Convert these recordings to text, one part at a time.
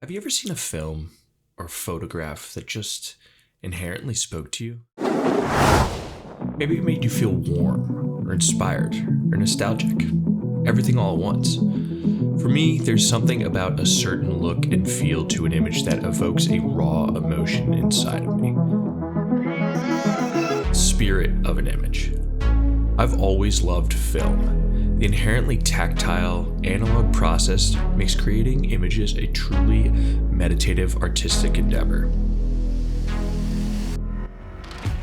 Have you ever seen a film or photograph that just inherently spoke to you? Maybe it made you feel warm or inspired or nostalgic. Everything all at once. For me, there's something about a certain look and feel to an image that evokes a raw emotion inside of me. Spirit of an image. I've always loved film. The inherently tactile, analog process makes creating images a truly meditative artistic endeavor.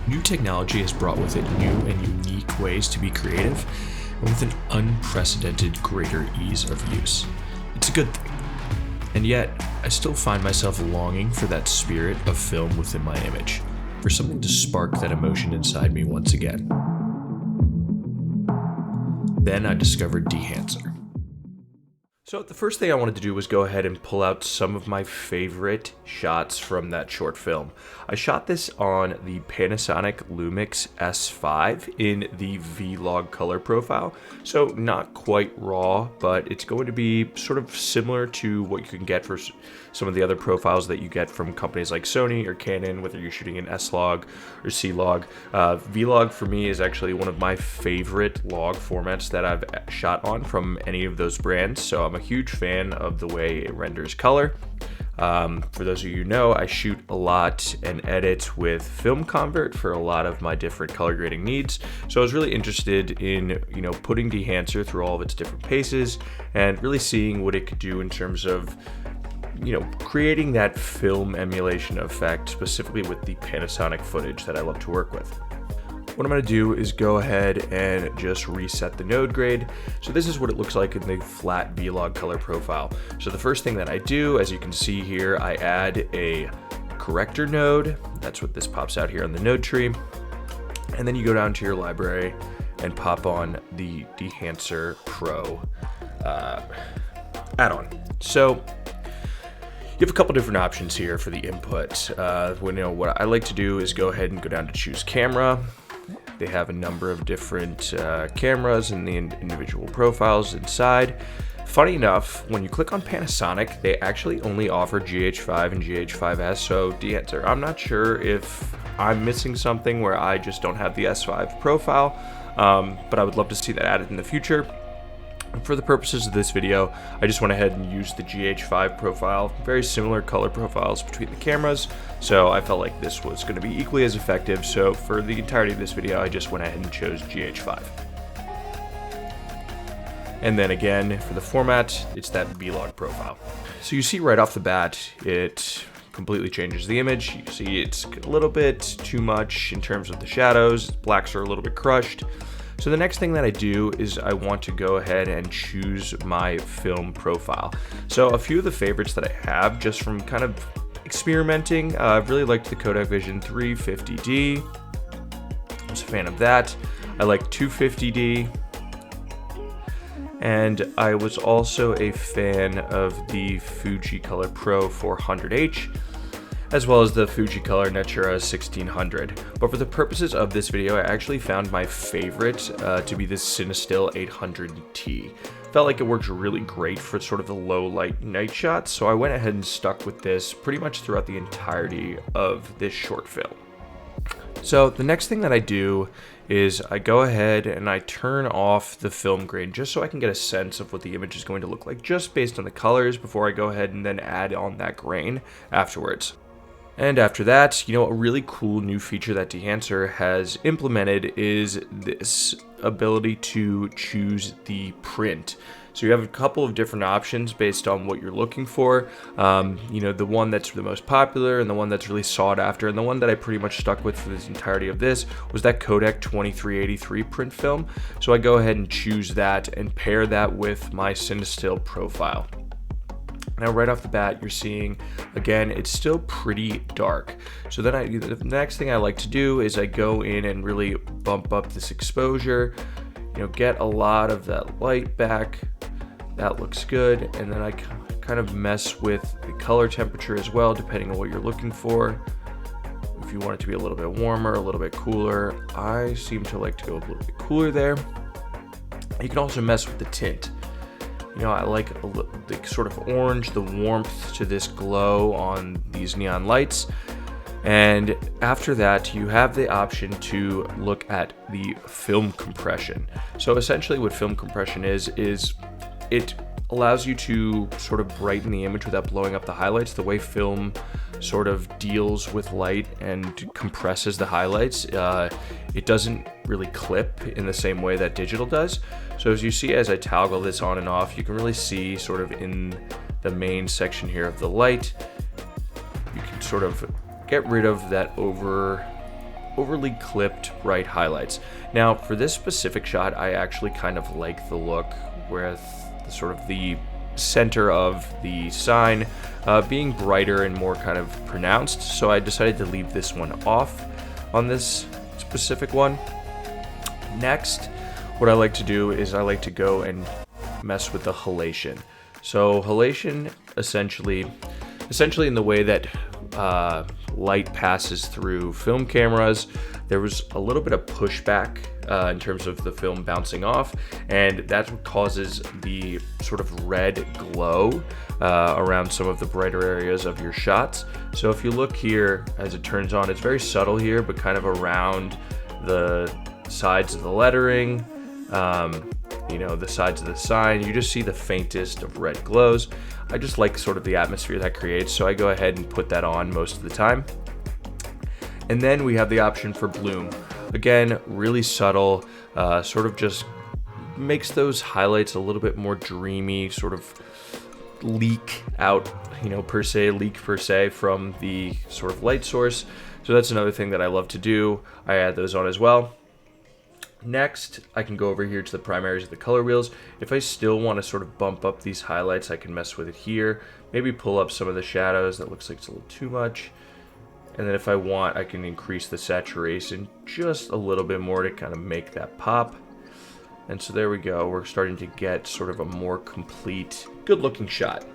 New technology has brought with it new and unique ways to be creative, and with an unprecedented greater ease of use. It's a good thing. And yet, I still find myself longing for that spirit of film within my image, for something to spark that emotion inside me once again. Then I discovered Dehancer. So the first thing I wanted to do was go ahead and pull out some of my favorite shots from that short film. I shot this on the Panasonic Lumix S5 in the V-Log color profile. So not quite raw, but it's going to be sort of similar to what you can get for some of the other profiles that you get from companies like Sony or Canon, whether you're shooting in S-Log or C-Log. V-Log for me is actually one of my favorite log formats that I've shot on from any of those brands. So I'm a huge fan of the way it renders color. For those of you who know, I shoot a lot and edit with Film Convert for a lot of my different color grading needs. So I was really interested in, putting Dehancer through all of its different paces and really seeing what it could do in terms of, creating that film emulation effect, specifically with the Panasonic footage that I love to work with. What I'm going to do is go ahead and just reset the node grade. So this is what it looks like in the flat V-Log color profile. So the first thing that I do, as you can see here, I add a corrector node. That's what this pops out here on the node tree. And then you go down to your library and pop on the Dehancer Pro add-on. So you have a couple different options here for the input. What I like to do is go ahead and go down to choose camera. They have a number of different cameras and the individual profiles inside. Funny enough, when you click on Panasonic, they actually only offer GH5 and GH5S, so Dehancer. I'm not sure if I'm missing something where I just don't have the S5 profile, but I would love to see that added in the future. For the purposes of this video, I just went ahead and used the GH5 profile. Very similar color profiles between the cameras, so I felt like this was going to be equally as effective. So for the entirety of this video, I just went ahead and chose GH5. And then again, for the format, it's that V-Log profile. So you see right off the bat, it completely changes the image. You see it's a little bit too much in terms of the shadows. Blacks are a little bit crushed. So the next thing that I do is I want to go ahead and choose my film profile. So a few of the favorites that I have just from kind of experimenting, I've really liked the Kodak Vision 350D. I was a fan of that. I like 250D. And I was also a fan of the Fuji Color Pro 400H, as well as the Fuji Color Natura 1600. But for the purposes of this video, I actually found my favorite to be this Cinestill 800T. Felt like it works really great for sort of the low light night shots, so I went ahead and stuck with this pretty much throughout the entirety of this short film. So the next thing that I do is I go ahead and I turn off the film grain just so I can get a sense of what the image is going to look like just based on the colors before I go ahead and then add on that grain afterwards. And after that, a really cool new feature that Dehancer has implemented is this ability to choose the print. So you have a couple of different options based on what you're looking for. The one that's the most popular and the one that's really sought after, and the one that I pretty much stuck with for this entirety of this was that Kodak 2383 print film. So I go ahead and choose that and pair that with my Cinestill profile. Now right off the bat, you're seeing, again, it's still pretty dark. So then the next thing I like to do is I go in and really bump up this exposure, get a lot of that light back. That looks good. And then I kind of mess with the color temperature as well, depending on what you're looking for. If you want it to be a little bit warmer, a little bit cooler, I seem to like to go a little bit cooler there. You can also mess with the tint. You know, I like the sort of orange, the warmth to this glow on these neon lights. And after that, you have the option to look at the film compression. So essentially what film compression is it allows you to sort of brighten the image without blowing up the highlights. The way film sort of deals with light and compresses the highlights, it doesn't really clip in the same way that digital does. So as you see, as I toggle this on and off, you can really see sort of in the main section here of the light, you can sort of get rid of that overly clipped bright highlights. Now for this specific shot, I actually kind of like the look with sort of the center of the sign being brighter and more kind of pronounced, so I decided to leave this one off on this specific one. Next, what I like to do is I like to go and mess with the halation. So halation essentially in the way that light passes through film cameras, there was a little bit of pushback in terms of the film bouncing off, and that's what causes the sort of red glow around some of the brighter areas of your shots. So if you look here, as it turns on, it's very subtle here, but kind of around the sides of the lettering, you know, the sides of the sign, you just see the faintest of red glows. I just like sort of the atmosphere that creates, so I go ahead and put that on most of the time. And then we have the option for bloom. Again, really subtle, sort of just makes those highlights a little bit more dreamy, sort of leak out, you know, leak per se from the sort of light source. So that's another thing that I love to do. I add those on as well. Next, I can go over here to the primaries of the color wheels. If I still want to sort of bump up these highlights, I can mess with it here. Maybe pull up some of the shadows. That looks like it's a little too much. And then if I want, I can increase the saturation just a little bit more to kind of make that pop. And so there we go. We're starting to get sort of a more complete, good-looking shot.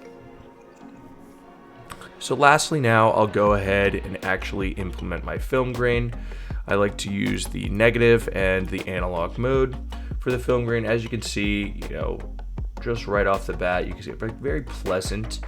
So lastly now, I'll go ahead and actually implement my film grain. I like to use the negative and the analog mode for the film grain. As you can see, you know, just right off the bat, you can see a very pleasant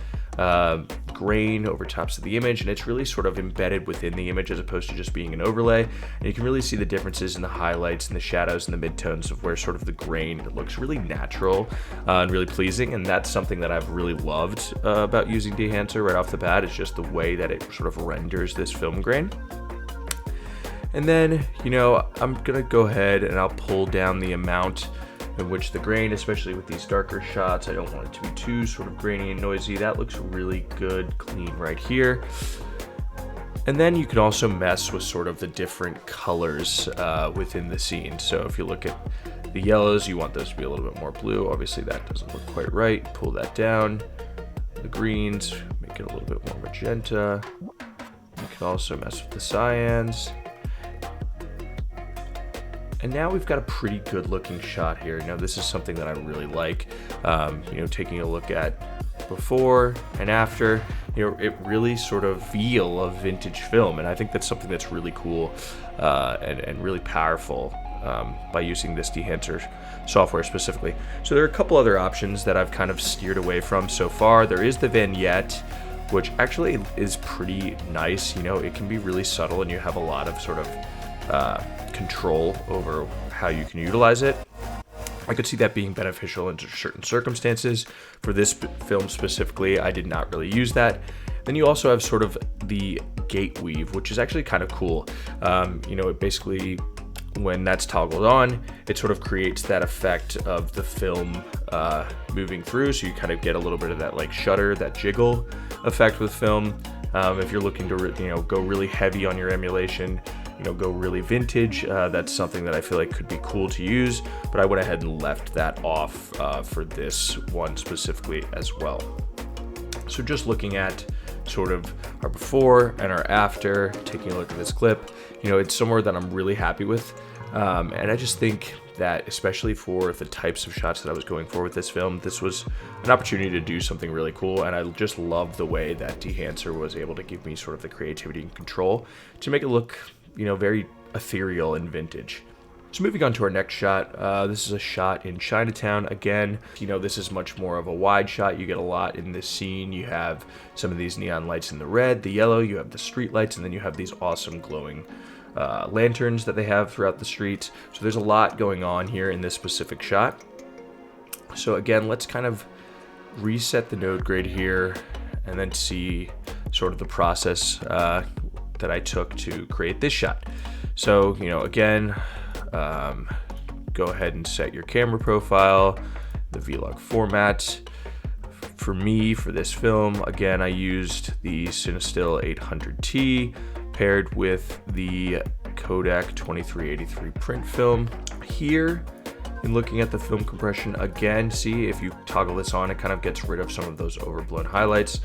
grain over tops of the image, and it's really sort of embedded within the image as opposed to just being an overlay. And you can really see the differences in the highlights and the shadows and the midtones of where sort of the grain, it looks really natural and really pleasing. And that's something that I've really loved about using Dehancer right off the bat. It's just the way that it sort of renders this film grain. And then, you know, I'm gonna go ahead and I'll pull down the amount in which the grain, especially with these darker shots, I don't want it to be too sort of grainy and noisy. That looks really good, clean right here. And then you can also mess with sort of the different colors within the scene. So if you look at the yellows, you want those to be a little bit more blue. Obviously that doesn't look quite right. Pull that down. The greens, make it a little bit more magenta. You can also mess with the cyans. And now we've got a pretty good looking shot here. Now this is something that I really like, you know, taking a look at before and after, you know, it really sort of feel of vintage film. And I think that's something that's really cool and really powerful by using this Dehancer software specifically. So there are a couple other options that I've kind of steered away from so far. There is the vignette, which actually is pretty nice. You know, it can be really subtle and you have a lot of sort of control over how you can utilize it. I could see that being beneficial in certain circumstances. For this film specifically, I did not really use that. Then you also have sort of the gate weave, which is actually kind of cool. You know, it basically, when that's toggled on, it sort of creates that effect of the film moving through. So you kind of get a little bit of that like shutter, that jiggle effect with film. If you're looking to, you know, go really heavy on your emulation, you know, go really vintage, that's something that I feel like could be cool to use, but I went ahead and left that off for this one specifically as well. So just looking at sort of our before and our after, taking a look at this clip, you know, it's somewhere that I'm really happy with. And I just think that especially for the types of shots that I was going for with this film, this was an opportunity to do something really cool. And I just love the way that Dehancer was able to give me sort of the creativity and control to make it look, you know, very ethereal and vintage. So moving on to our next shot, this is a shot in Chinatown. Again, this is much more of a wide shot. You get a lot in this scene. You have some of these neon lights in the red, the yellow, you have the street lights, and then you have these awesome glowing lanterns that they have throughout the streets. So there's a lot going on here in this specific shot. So again, let's kind of reset the node grade here and then see sort of the process that I took to create this shot. So, again, go ahead and set your camera profile, the vlog format. For me, for this film, again, I used the Cinestill 800T paired with the Kodak 2383 print film. Here, in looking at the film compression, again, see if you toggle this on, it kind of gets rid of some of those overblown highlights.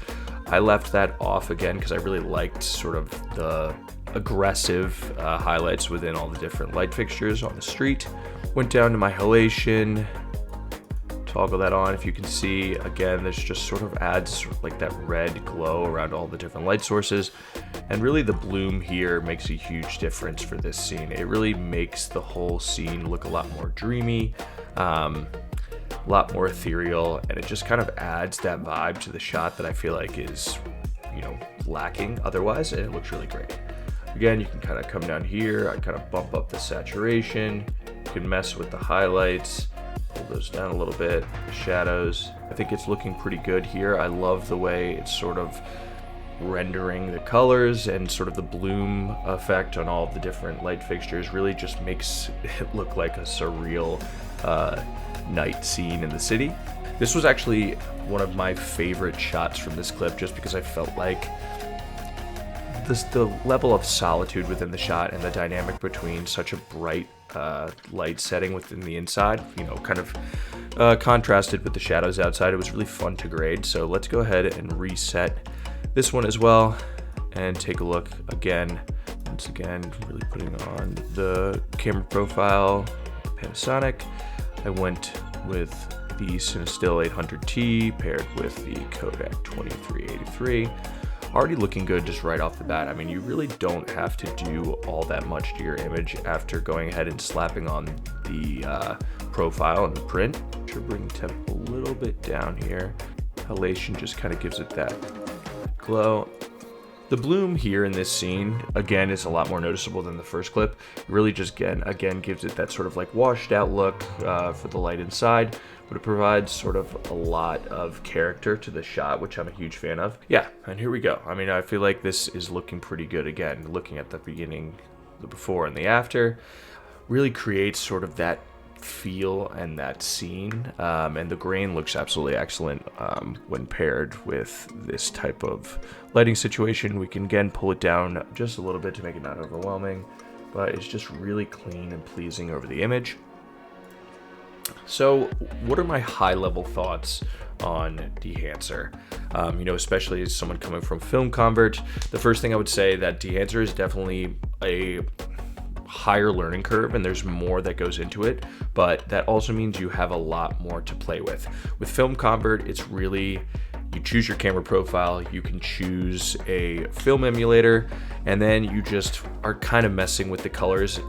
I left that off again because I really liked sort of the aggressive highlights within all the different light fixtures on the street. Went down to my halation, toggle that on. If you can see, again, this just sort of adds like that red glow around all the different light sources. And really the bloom here makes a huge difference for this scene. It really makes the whole scene look a lot more dreamy, a lot more ethereal, and it just kind of adds that vibe to the shot that I feel like is, lacking otherwise, and it looks really great. Again, you can kind of come down here, I kind of bump up the saturation, you can mess with the highlights, pull those down a little bit, the shadows. I think it's looking pretty good here. I love the way it's sort of rendering the colors, and sort of the bloom effect on all of the different light fixtures really just makes it look like a surreal night scene in the city. This was actually one of my favorite shots from this clip, just because I felt like the level of solitude within the shot and the dynamic between such a bright light setting within the inside, kind of contrasted with the shadows outside. It was really fun to grade. So let's go ahead and reset this one as well and take a look again. Once again, really putting on the camera profile, Panasonic. I went with the Cinestill 800T paired with the Kodak 2383. Already looking good just right off the bat. I mean, you really don't have to do all that much to your image after going ahead and slapping on the profile and the print. Should bring temp a little bit down here. Halation just kind of gives it that glow. The bloom here in this scene, again, is a lot more noticeable than the first clip. It really just, again, gives it that sort of like washed out look for the light inside, but it provides sort of a lot of character to the shot, which I'm a huge fan of. Yeah, and here we go. I mean, I feel like this is looking pretty good. Again, looking at the beginning, the before and the after, really creates sort of that feel and that scene, and the grain looks absolutely excellent when paired with this type of lighting situation. We can again pull it down just a little bit to make it not overwhelming, but it's just really clean and pleasing over the image. So what are my high-level thoughts on Dehancer? Especially as someone coming from film convert, the first thing I would say that Dehancer is definitely a higher learning curve, and there's more that goes into it, but that also means you have a lot more to play with. With film convert, it's really, you choose your camera profile, you can choose a film emulator, and then you just are kind of messing with the colors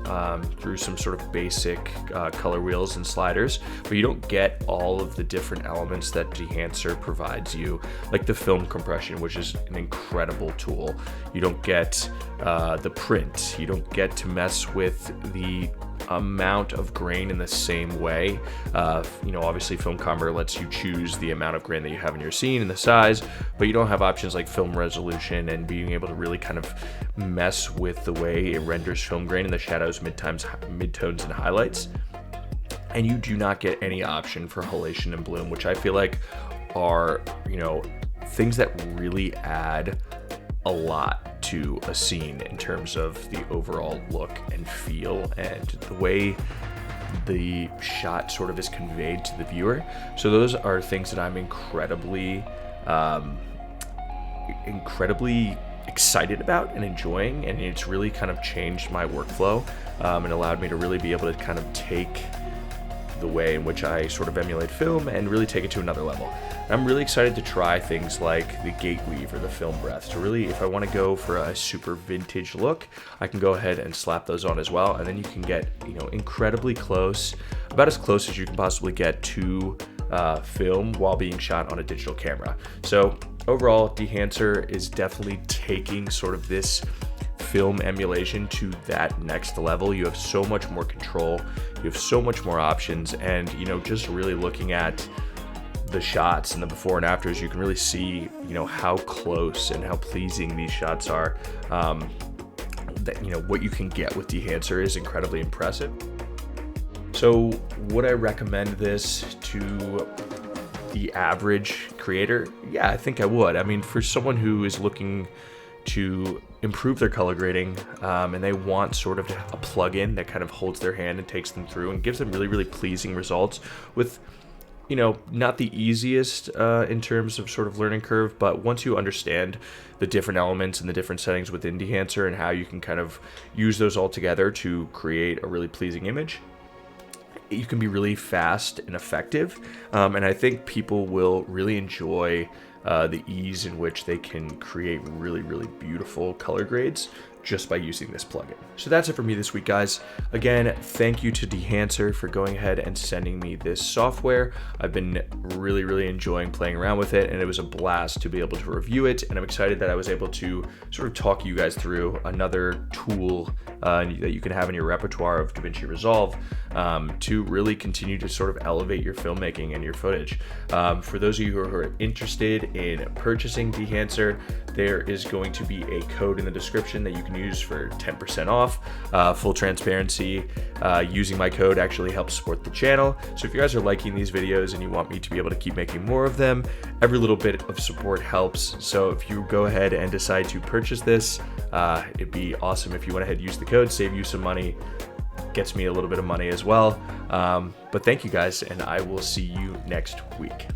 through some sort of basic color wheels and sliders, but you don't get all of the different elements that Dehancer provides you, like the film compression, which is an incredible tool. You don't get the print, you don't get to mess with the amount of grain in the same way. Obviously film convert lets you choose the amount of grain that you have in your scene and the size, but you don't have options like film resolution and being able to really kind of mess with the way it renders film grain in the shadows, midtones, and highlights. And you do not get any option for halation and bloom, which I feel like are, things that really add a lot to a scene in terms of the overall look and feel and the way the shot sort of is conveyed to the viewer. So those are things that I'm incredibly excited about and enjoying, and it's really kind of changed my workflow and allowed me to really be able to kind of take the way in which I sort of emulate film and really take it to another level. I'm really excited to try things like the gate weave or the film breath. So really, if I want to go for a super vintage look, I can go ahead and slap those on as well, and then you can get, you know, incredibly close, about as close as you can possibly get to film while being shot on a digital camera. So overall, Dehancer is definitely taking sort of this film emulation to that next level. You have so much more control, you have so much more options, and you know, just really looking at the shots and the before and afters, you can really see, you know, how close and how pleasing these shots are. That, you know, what you can get with Dehancer is incredibly impressive. So would I recommend this to the average creator? Yeah, I think I would. I mean, for someone who is looking to improve their color grading, and they want sort of a plugin that kind of holds their hand and takes them through and gives them really, really pleasing results with, you know, not the easiest in terms of sort of learning curve, but once you understand the different elements and the different settings within Dehancer and how you can kind of use those all together to create a really pleasing image, you can be really fast and effective. And I think people will really enjoy the ease in which they can create really, really beautiful color grades just by using this plugin. So that's it for me this week, guys. Again, thank you to Dehancer for going ahead and sending me this software. I've been really, really enjoying playing around with it, and it was a blast to be able to review it, and I'm excited that I was able to sort of talk you guys through another tool that you can have in your repertoire of Davinci Resolve to really continue to sort of elevate your filmmaking and your footage. For those of you who are interested in purchasing Dehancer, there is going to be a code in the description that you can use for 10% off. Full transparency, using my code actually helps support the channel. So if you guys are liking these videos and you want me to be able to keep making more of them, every little bit of support helps. So if you go ahead and decide to purchase this, it'd be awesome if you went ahead and use the code, save you some money, gets me a little bit of money as well. But thank you guys, and I will see you next week.